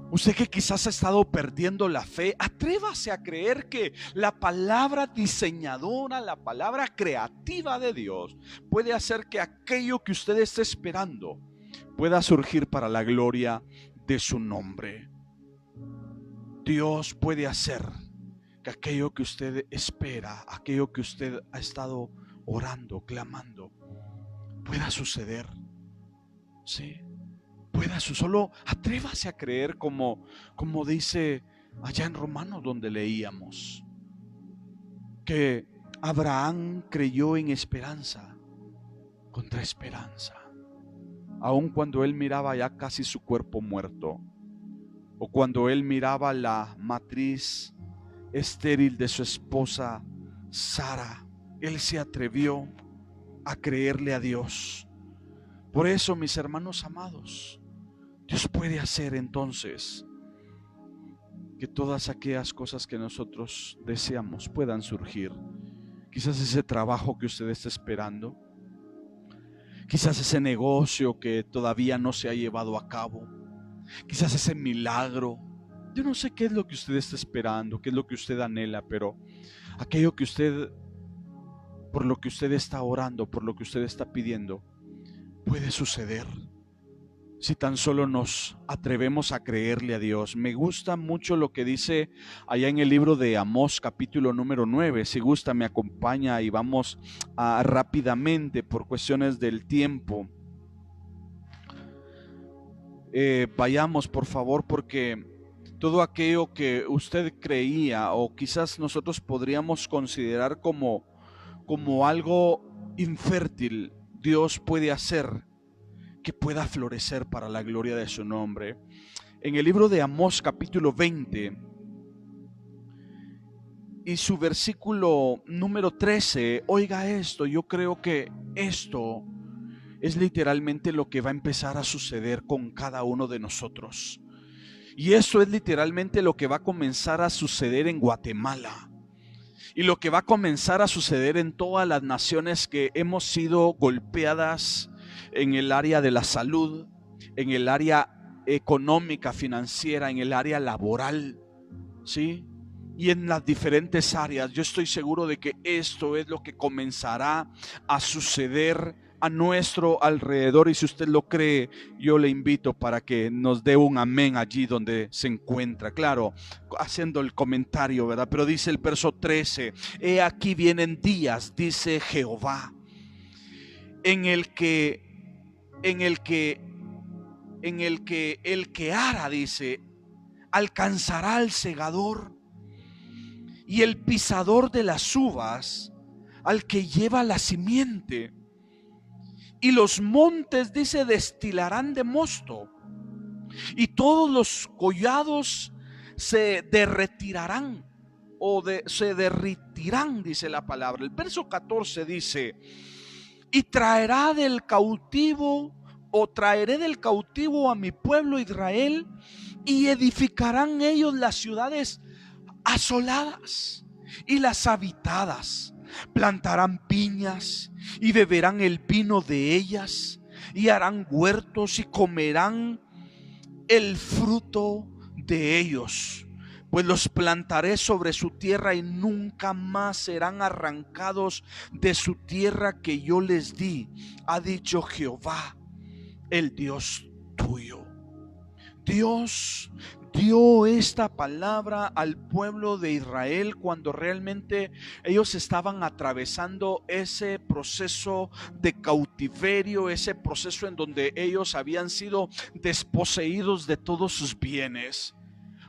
usted que quizás ha estado perdiendo la fe, atrévase a creer que la palabra diseñadora, la palabra creativa de Dios puede hacer que aquello que usted esté esperando pueda surgir para la gloria de su nombre. Dios puede hacer que aquello que usted espera, aquello que usted ha estado orando, clamando, pueda suceder. Sí, pueda suceder. Solo atrévase a creer como dice allá en Romanos donde leíamos que Abraham creyó en esperanza contra esperanza, aun cuando él miraba ya casi su cuerpo muerto, o cuando él miraba la matriz estéril de su esposa Sara. Él se atrevió a creerle a Dios. Por eso, mis hermanos amados, Dios puede hacer entonces que todas aquellas cosas que nosotros deseamos puedan surgir. Quizás ese trabajo que usted está esperando, quizás ese negocio que todavía no se ha llevado a cabo, quizás ese milagro. Yo no sé qué es lo que usted está esperando, qué es lo que usted anhela, pero aquello que usted, por lo que usted está orando, por lo que usted está pidiendo, puede suceder si tan solo nos atrevemos a creerle a Dios. Me gusta mucho lo que dice allá en el libro de Amós, capítulo número 9. Si gusta, me acompaña y vamos rápidamente por cuestiones del tiempo. Vayamos, por favor, porque todo aquello que usted creía o quizás nosotros podríamos considerar como algo infértil, Dios puede hacer que pueda florecer para la gloria de su nombre. En el libro de Amós capítulo 20 y su versículo número 13, oiga esto, yo creo que esto es literalmente lo que va a empezar a suceder con cada uno de nosotros. Y esto es literalmente lo que va a comenzar a suceder en Guatemala. Y lo que va a comenzar a suceder en todas las naciones que hemos sido golpeadas en el área de la salud, en el área económica, financiera, en el área laboral, ¿sí? Y en las diferentes áreas. Yo estoy seguro de que esto es lo que comenzará a suceder a nuestro alrededor, y si usted lo cree, yo le invito para que nos dé un amén allí donde se encuentra, claro, haciendo el comentario, ¿verdad? Pero dice el verso 13: he aquí vienen días, dice Jehová, en el que el que ara, dice, alcanzará al segador, y el pisador de las uvas al que lleva la simiente. Y los montes, dice, destilarán de mosto, y todos los collados se derretirán se derritirán, dice la palabra. El verso 14 dice: y traeré del cautivo a mi pueblo Israel, y edificarán ellos las ciudades asoladas y las habitadas. Plantarán viñas y beberán el vino de ellas, y harán huertos y comerán el fruto de ellos. pues los plantaré sobre su tierra y nunca más serán arrancados de su tierra que yo les di, ha dicho Jehová, el Dios tuyo. Dios dio esta palabra al pueblo de Israel cuando realmente ellos estaban atravesando ese proceso de cautiverio, ese proceso en donde ellos habían sido desposeídos de todos sus bienes.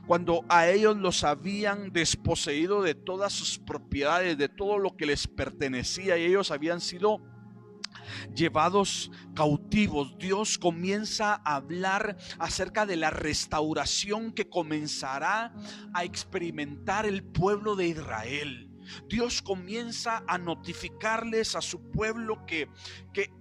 Cuando a ellos los habían desposeído de todas sus propiedades, de todo lo que les pertenecía, y ellos habían sido llevados cautivos, Dios comienza a hablar acerca de la restauración que comenzará a experimentar el pueblo de Israel. Dios comienza a notificarles a su pueblo que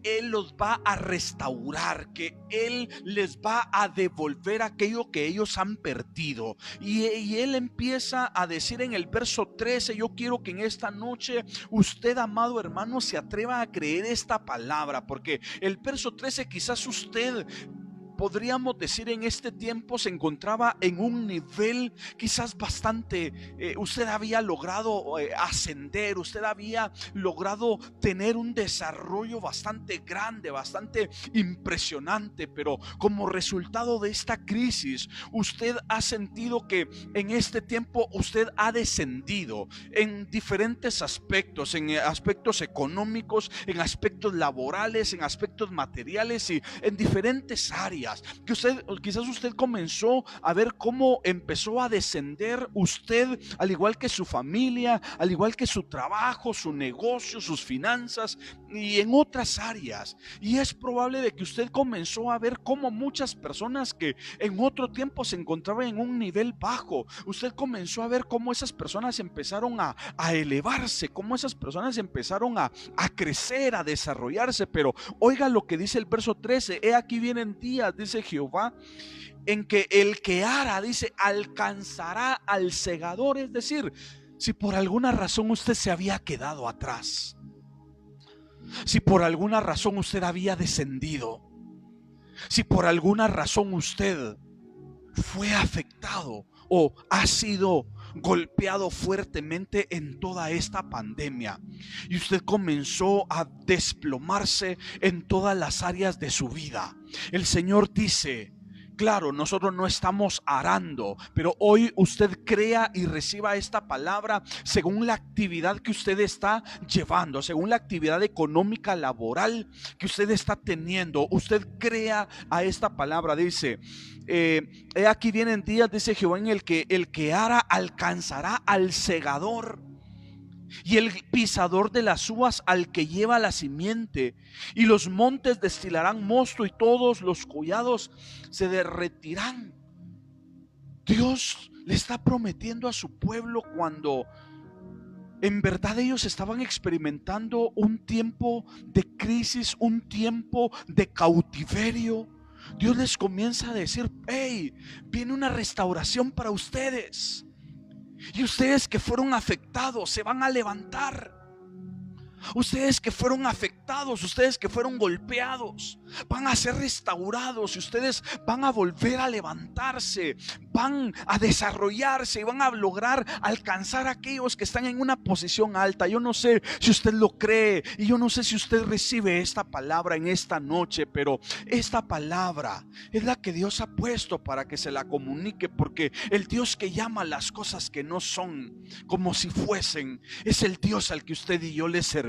Él los va a restaurar, que Él les va a devolver aquello que ellos han perdido. Y Él empieza a decir en el verso 13, yo quiero que en esta noche usted, amado hermano, se atreva a creer esta palabra, porque el verso 13 quizás usted, podríamos decir, en este tiempo se encontraba en un nivel quizás bastante, usted había logrado ascender, usted había logrado tener un desarrollo bastante grande, bastante impresionante, pero como resultado de esta crisis, usted ha sentido que en este tiempo usted ha descendido en diferentes aspectos, en aspectos económicos, en aspectos laborales, en aspectos materiales y en diferentes áreas. Que quizás usted comenzó a ver cómo empezó a descender usted, al igual que su familia, al igual que su trabajo, su negocio, sus finanzas y en otras áreas. Y es probable de que usted comenzó a ver cómo muchas personas que en otro tiempo se encontraban en un nivel bajo, usted comenzó a ver cómo esas personas empezaron a elevarse, cómo esas personas empezaron a crecer, a desarrollarse. Pero oiga lo que dice el verso 13, he aquí vienen días, dice Jehová, en que el que ara, dice, alcanzará al segador. Es decir, si por alguna razón usted se había quedado atrás, si por alguna razón usted había descendido, si por alguna razón usted fue afectado o ha sido golpeado fuertemente en toda esta pandemia y usted comenzó a desplomarse en todas las áreas de su vida, el Señor dice: claro, nosotros no estamos arando, pero hoy usted crea y reciba esta palabra según la actividad que usted está llevando, según la actividad económica, laboral que usted está teniendo. Usted crea a esta palabra, dice, he aquí vienen días, dice Jehová, en el que ara alcanzará al segador, y el pisador de las uvas al que lleva la simiente, y los montes destilarán mosto y todos los collados se derretirán. Dios le está prometiendo a su pueblo, cuando en verdad ellos estaban experimentando un tiempo de crisis, un tiempo de cautiverio, Dios les comienza a decir: hey, viene una restauración para ustedes. Y ustedes que fueron afectados se van a levantar. Ustedes que fueron afectados, ustedes que fueron golpeados, van a ser restaurados y ustedes van a volver a levantarse, van a desarrollarse y van a lograr alcanzar a aquellos que están en una posición alta. Yo no sé si usted lo cree y yo no sé si usted recibe esta palabra en esta noche, pero esta palabra es la que Dios ha puesto para que se la comunique, porque el Dios que llama las cosas que no son como si fuesen es el Dios al que usted y yo le servimos.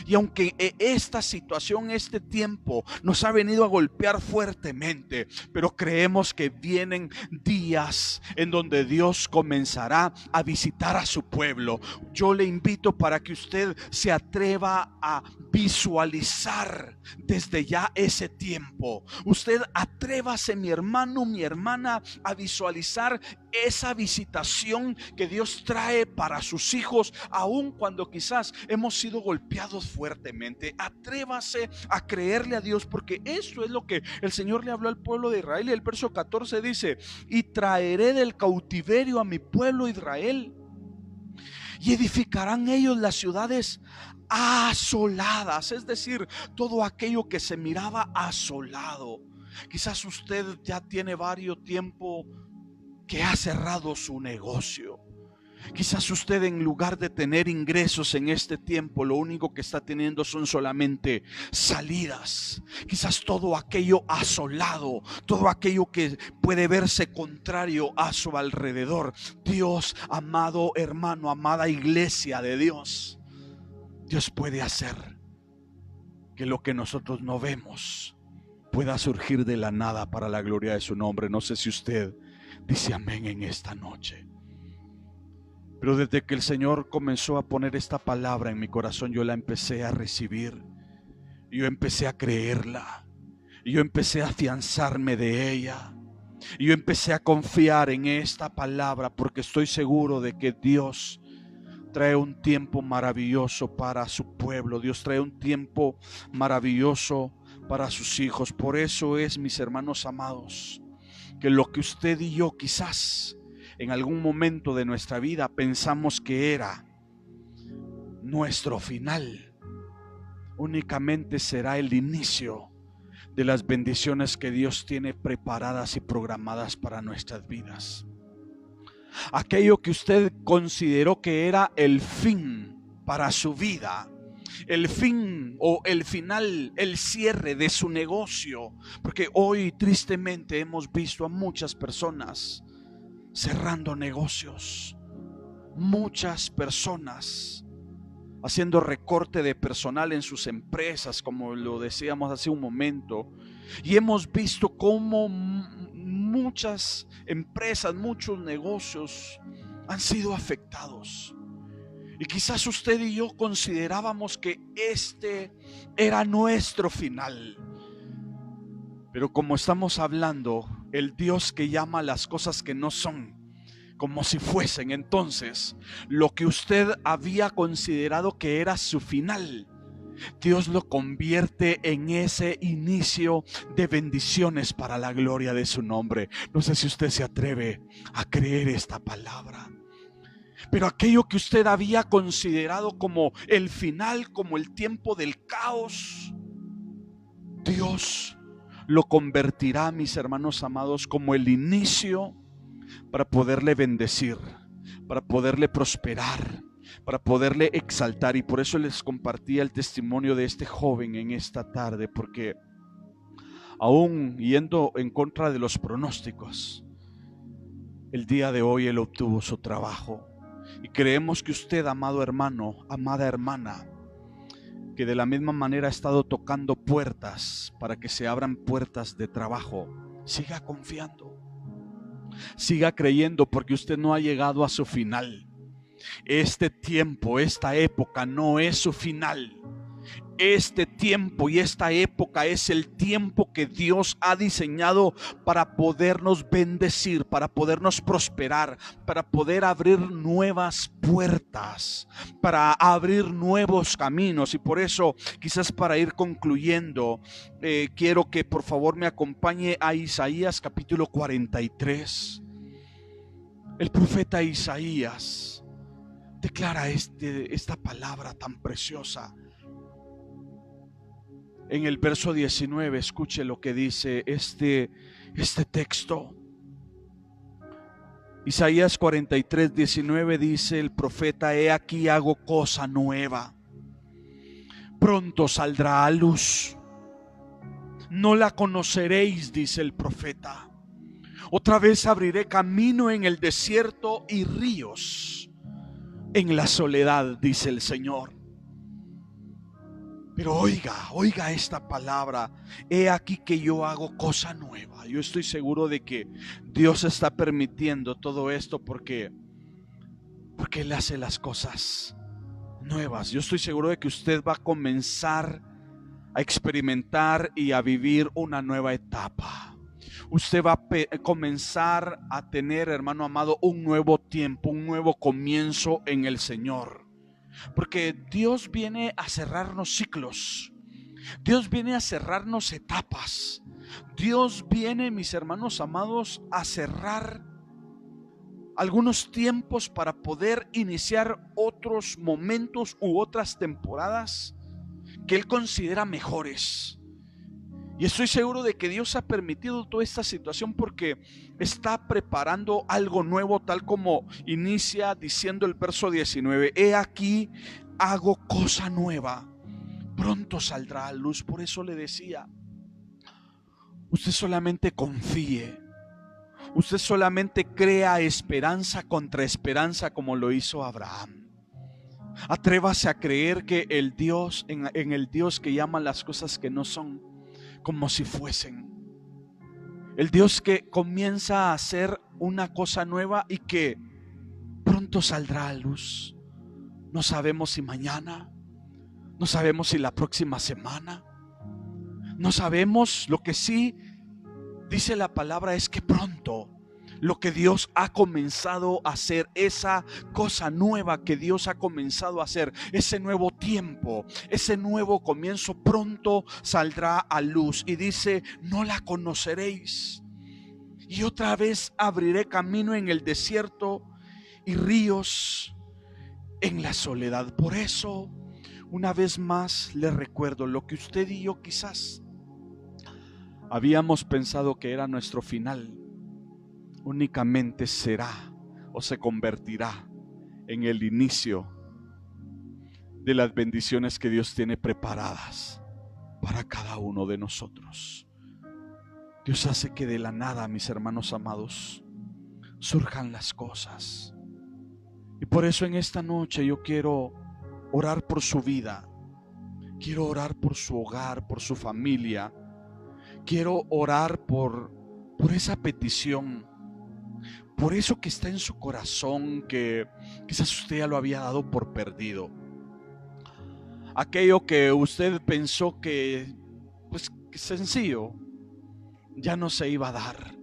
Y aunque esta situación, este tiempo nos ha venido a golpear fuertemente, pero creemos que vienen días en donde Dios comenzará a visitar a su pueblo. Yo le invito para que usted se atreva a visualizar desde ya ese tiempo. Usted atrévase, mi hermano, mi hermana, a visualizar esa visitación que Dios trae para sus hijos, aun cuando quizás hemos sido golpeados fuertemente. Atrévase a creerle a Dios, porque eso es lo que el Señor le habló al pueblo de Israel. Y el verso 14 dice: y traeré del cautiverio a mi pueblo Israel, y edificarán ellos las ciudades asoladas. Es decir, todo aquello que se miraba asolado. Quizás usted ya tiene varios tiempo que ha cerrado su negocio. Quizás usted, en lugar de tener ingresos en este tiempo, lo único que está teniendo son solamente salidas. Quizás todo aquello asolado, todo aquello que puede verse contrario a su alrededor. Dios, amado hermano, amada iglesia de Dios, Dios puede hacer que lo que nosotros no vemos pueda surgir de la nada para la gloria de su nombre. No sé si usted dice amén en esta noche. Pero desde que el Señor comenzó a poner esta palabra en mi corazón, yo la empecé a recibir. Yo empecé a creerla. Yo empecé a afianzarme de ella. Yo empecé a confiar en esta palabra, porque estoy seguro de que Dios trae un tiempo maravilloso para su pueblo. Dios trae un tiempo maravilloso para sus hijos. Por eso es, mis hermanos amados, que lo que usted y yo quizás en algún momento de nuestra vida pensamos que era nuestro final, únicamente será el inicio de las bendiciones que Dios tiene preparadas y programadas para nuestras vidas. Aquello que usted consideró que era el fin para su vida, el fin o el final, el cierre de su negocio, porque hoy tristemente hemos visto a muchas personas cerrando negocios, muchas personas haciendo recorte de personal en sus empresas, como lo decíamos hace un momento, y hemos visto cómo muchas empresas, muchos negocios han sido afectados. Y quizás usted y yo considerábamos que este era nuestro final. Pero como estamos hablando, el Dios que llama las cosas que no son como si fuesen, entonces lo que usted había considerado que era su final, Dios lo convierte en ese inicio de bendiciones para la gloria de su nombre. No sé si usted se atreve a creer esta palabra. Pero aquello que usted había considerado como el final, como el tiempo del caos, Dios lo convertirá, mis hermanos amados, como el inicio para poderle bendecir, para poderle prosperar, para poderle exaltar. Y por eso les compartía el testimonio de este joven en esta tarde, porque aún yendo en contra de los pronósticos, el día de hoy él obtuvo su trabajo. Y creemos que usted, amado hermano, amada hermana, que de la misma manera ha estado tocando puertas para que se abran puertas de trabajo, siga confiando, siga creyendo, porque usted no ha llegado a su final. Este tiempo, esta época no es su final. Este tiempo y esta época es el tiempo que Dios ha diseñado para podernos bendecir, para podernos prosperar, para poder abrir nuevas puertas, para abrir nuevos caminos. Y por eso, quizás para ir concluyendo, quiero que por favor me acompañe a Isaías capítulo 43. El profeta Isaías declara esta palabra tan preciosa. En el verso 19, escuche lo que dice este texto. Isaías 43, 19 dice el profeta: he aquí hago cosa nueva, pronto saldrá a luz, no la conoceréis, dice el profeta. Otra vez abriré camino en el desierto y ríos en la soledad, dice el Señor. Pero oiga esta palabra: he aquí que yo hago cosa nueva. Yo estoy seguro de que Dios está permitiendo todo esto porque Él hace las cosas nuevas. Yo estoy seguro de que usted va a comenzar a experimentar y a vivir una nueva etapa. Usted va a comenzar a tener, hermano amado, un nuevo tiempo, un nuevo comienzo en el Señor. Porque Dios viene a cerrarnos ciclos. Dios viene a cerrarnos etapas. Dios viene, mis hermanos amados, a cerrar algunos tiempos para poder iniciar otros momentos u otras temporadas que Él considera mejores. Y estoy seguro de que Dios ha permitido toda esta situación porque está preparando algo nuevo, tal como inicia diciendo el verso 19. He aquí, hago cosa nueva, pronto saldrá a luz. Por eso le decía, usted solamente confíe, usted solamente crea esperanza contra esperanza como lo hizo Abraham. Atrévase a creer que el Dios, en el Dios que llama las cosas que no son como si fuesen. El Dios que comienza a hacer una cosa nueva y que pronto saldrá a luz. No sabemos si mañana, no sabemos si la próxima semana, no sabemos. Lo que sí dice la palabra es que pronto lo que Dios ha comenzado a hacer, esa cosa nueva que Dios ha comenzado a hacer, ese nuevo tiempo, ese nuevo comienzo, pronto saldrá a luz. Y dice, no la conoceréis. Y otra vez abriré camino en el desierto y ríos en la soledad. Por eso, una vez más le recuerdo lo que usted y yo quizás habíamos pensado que era nuestro final, únicamente será o se convertirá en el inicio de las bendiciones que Dios tiene preparadas para cada uno de nosotros. Dios hace que de la nada, mis hermanos amados, surjan las cosas. Y por eso en esta noche yo quiero orar por su vida, quiero orar por su hogar, por su familia, quiero orar por esa petición, por eso que está en su corazón, que quizás usted ya lo había dado por perdido. Aquello que usted pensó que, pues, que sencillo, ya no se iba a dar.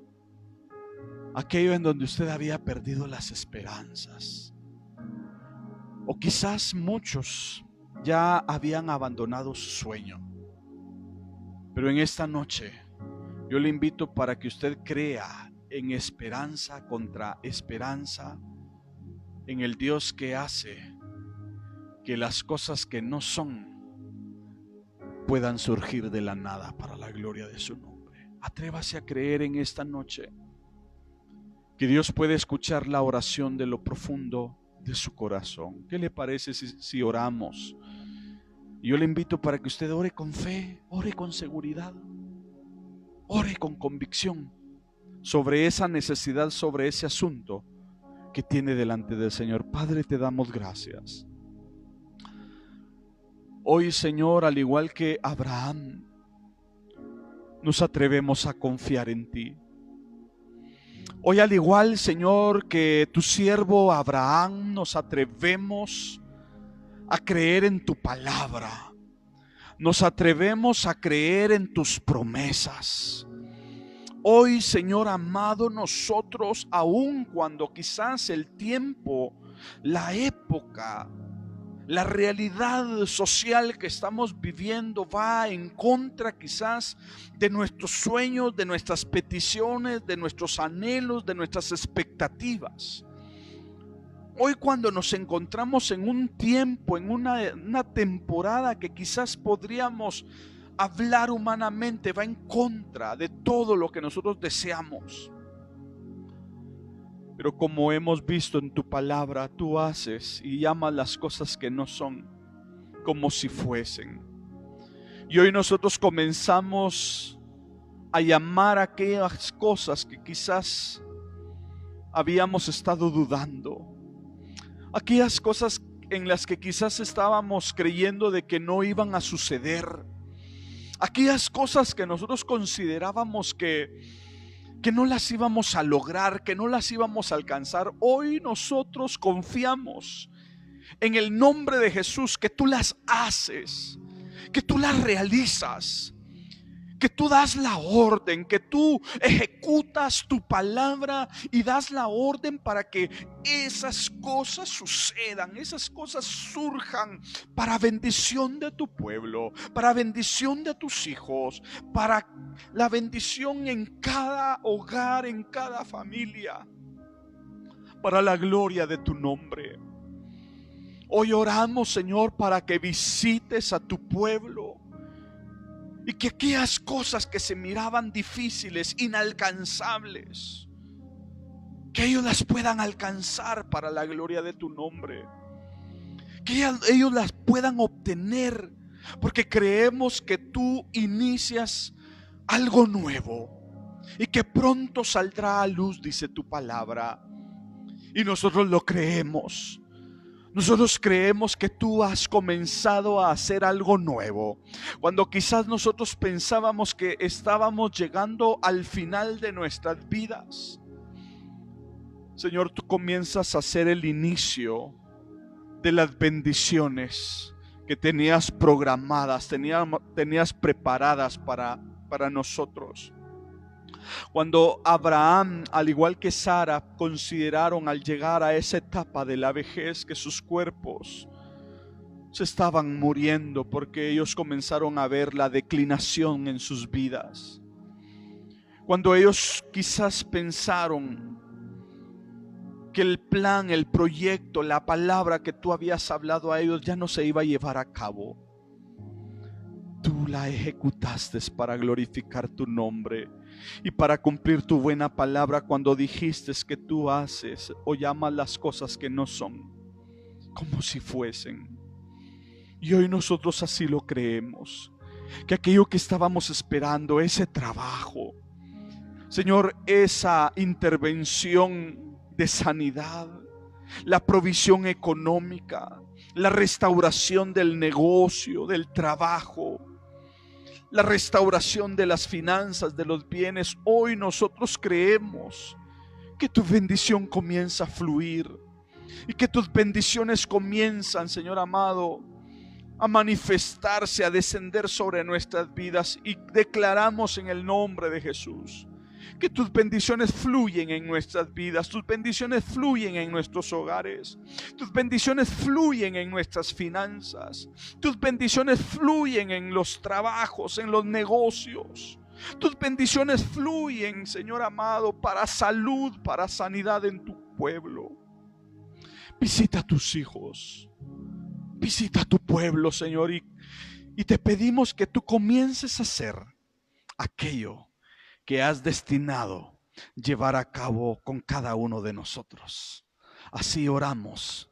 Aquello en donde usted había perdido las esperanzas. O quizás muchos ya habían abandonado su sueño. Pero en esta noche yo le invito para que usted crea en esperanza contra esperanza, en el Dios que hace que las cosas que no son puedan surgir de la nada para la gloria de su nombre. Atrévase a creer en esta noche que Dios puede escuchar la oración de lo profundo de su corazón. ¿Qué le parece si oramos? Yo le invito para que usted ore con fe, ore con seguridad, ore con convicción sobre esa necesidad, sobre ese asunto que tiene delante del Señor. Padre, te damos gracias. Hoy, Señor, al igual que Abraham, nos atrevemos a confiar en ti. Hoy, al igual, Señor, que tu siervo Abraham, nos atrevemos a creer en tu palabra. Nos atrevemos a creer en tus promesas. Hoy, Señor amado, nosotros, aun cuando quizás el tiempo, la época, la realidad social que estamos viviendo va en contra quizás de nuestros sueños, de nuestras peticiones, de nuestros anhelos, de nuestras expectativas. Hoy, cuando nos encontramos en un tiempo, en una temporada que quizás podríamos hablar humanamente, va en contra de todo lo que nosotros deseamos. Pero como hemos visto en tu palabra, tú haces y llamas las cosas que no son como si fuesen. Y hoy nosotros comenzamos a llamar aquellas cosas que quizás habíamos estado dudando. Aquellas cosas en las que quizás estábamos creyendo de que no iban a suceder. Aquellas cosas que nosotros considerábamos que no las íbamos a lograr, que no las íbamos a alcanzar. Hoy nosotros confiamos en el nombre de Jesús, que tú las haces, que tú las realizas, que tú das la orden, que tú ejecutas tu palabra y das la orden para que esas cosas sucedan, esas cosas surjan para bendición de tu pueblo, para bendición de tus hijos, para la bendición en cada hogar, en cada familia, para la gloria de tu nombre. Hoy oramos, Señor, para que visites a tu pueblo Y que aquellas cosas que se miraban difíciles, inalcanzables, que ellos las puedan alcanzar para la gloria de tu nombre. Que ellos las puedan obtener, porque creemos que tú inicias algo nuevo y que pronto saldrá a luz, dice tu palabra. Y nosotros lo creemos. Nosotros creemos que tú has comenzado a hacer algo nuevo. Cuando quizás nosotros pensábamos que estábamos llegando al final de nuestras vidas, Señor, tú comienzas a hacer el inicio de las bendiciones que tenías programadas, tenías preparadas para nosotros. Cuando Abraham, al igual que Sara, consideraron al llegar a esa etapa de la vejez que sus cuerpos se estaban muriendo, porque ellos comenzaron a ver la declinación en sus vidas. Cuando ellos quizás pensaron que el plan, el proyecto, la palabra que tú habías hablado a ellos ya no se iba a llevar a cabo, tú la ejecutaste para glorificar tu nombre y para cumplir tu buena palabra, cuando dijiste que tú haces o llamas las cosas que no son como si fuesen. Y hoy nosotros así lo creemos, que aquello que estábamos esperando, ese trabajo, Señor, esa intervención de sanidad, la provisión económica, la restauración del negocio, del trabajo, la restauración de las finanzas, de los bienes, hoy nosotros creemos que tu bendición comienza a fluir y que tus bendiciones comienzan, Señor amado, a manifestarse, a descender sobre nuestras vidas, y declaramos en el nombre de Jesús que tus bendiciones fluyen en nuestras vidas, tus bendiciones fluyen en nuestros hogares, tus bendiciones fluyen en nuestras finanzas, tus bendiciones fluyen en los trabajos, en los negocios, tus bendiciones fluyen, Señor amado, para salud, para sanidad en tu pueblo. Visita a tus hijos, visita a tu pueblo, Señor, y te pedimos que tú comiences a hacer aquello que has destinado llevar a cabo con cada uno de nosotros. Así oramos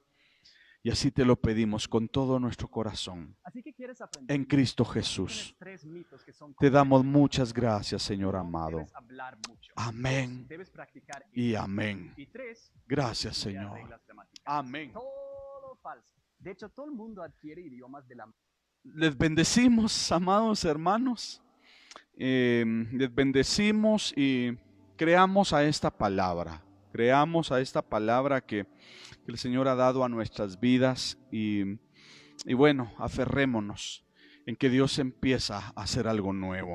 y así te lo pedimos con todo nuestro corazón. En Cristo Jesús. Te damos muchas gracias, Señor amado. Amén y amén. Gracias, Señor. Amén. De hecho, todo el mundo adquiere idiomas de la... Les bendecimos, amados hermanos. Les bendecimos y creamos a esta palabra. Creamos a esta palabra que el Señor ha dado a nuestras vidas. Y bueno, aferrémonos en que Dios empieza a hacer algo nuevo.